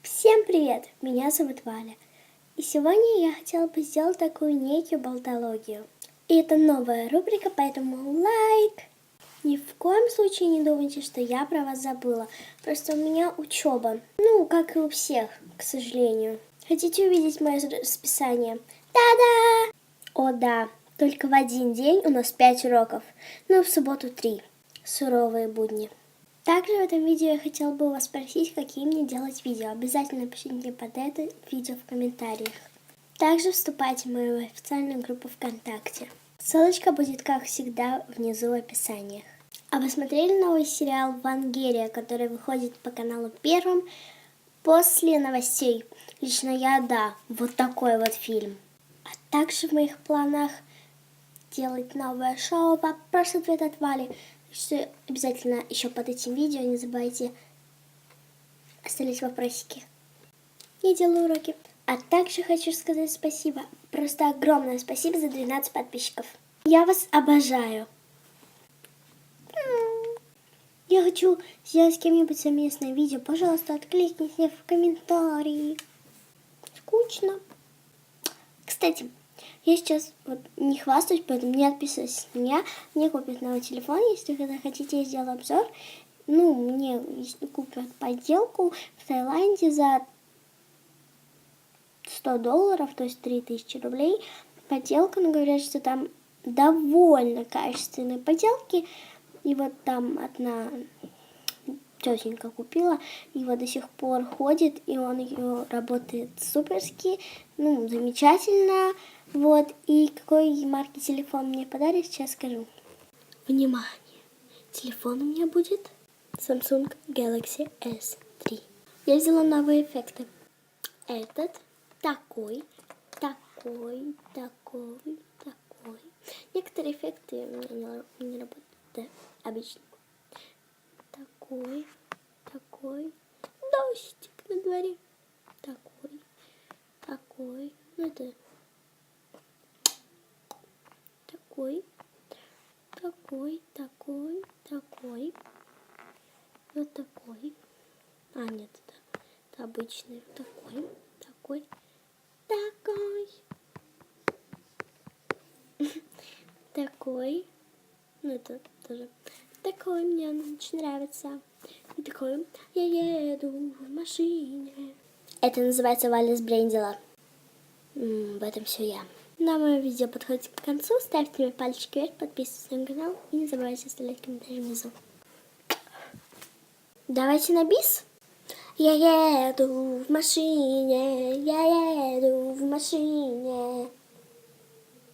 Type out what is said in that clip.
Всем привет! Меня зовут Валя. И сегодня я хотела бы сделать такую некую болтологию. И это новая рубрика, поэтому лайк! Ни в коем случае не думайте, что я про вас забыла. Просто у меня учеба. Ну, как и у всех, к сожалению. Хотите увидеть мое расписание? Та-да! О да, только в один день у нас 5 уроков. Ну, в субботу 3. Суровые будни. Также в этом видео я хотела бы вас спросить, какие мне делать видео. Обязательно пишите под это видео в комментариях. Также вступайте в мою официальную группу ВКонтакте. Ссылочка будет, как всегда, внизу в описании. А вы смотрели новый сериал «Вангелия», который выходит по каналу Первым после новостей? Лично я, да, вот такой вот фильм. А также в моих планах делать новое шоу «Вопрос-ответ от Вали». Что обязательно еще под этим видео не забывайте оставить вопросики. Я делаю уроки. А также хочу сказать спасибо. Просто огромное спасибо за 12 подписчиков. Я вас обожаю. Я хочу сделать с кем-нибудь совместное видео. Пожалуйста, откликните в комментарии. Скучно. Кстати, я сейчас вот не хвастаюсь, поэтому не отписывайтесь на меня. Мне купят новый телефон, если вы хотите, я сделаю обзор. Ну, мне купят подделку в Таиланде за $100, то есть 3000 рублей. Подделка, но говорят, что там довольно качественные подделки. И вот там одна тетенька купила, и вот до сих пор ходит, и он ее работает суперски, ну, замечательно. Вот, и какой марки телефон мне подарит, сейчас скажу. Внимание! Телефон у меня будет Samsung Galaxy S3. Я взяла новые эффекты. Этот, такой, такой, такой, такой. Некоторые эффекты у меня не работают, да, обычно. Такой, такой, дождик на дворе. Такой, такой, ну это... Такой, такой, такой, такой, вот такой. А, нет, это обычный. Такой, такой, такой. Такой. Ну, это тоже. Такой мне очень нравится. И такой, я еду в машине. Это называется Валя сбрендила. В этом все я. На мое видео подходит к концу. Ставьте мне пальчики вверх, подписывайтесь на канал и не забывайте оставлять комментарии внизу. Давайте на бис. Я еду в машине, я еду в машине.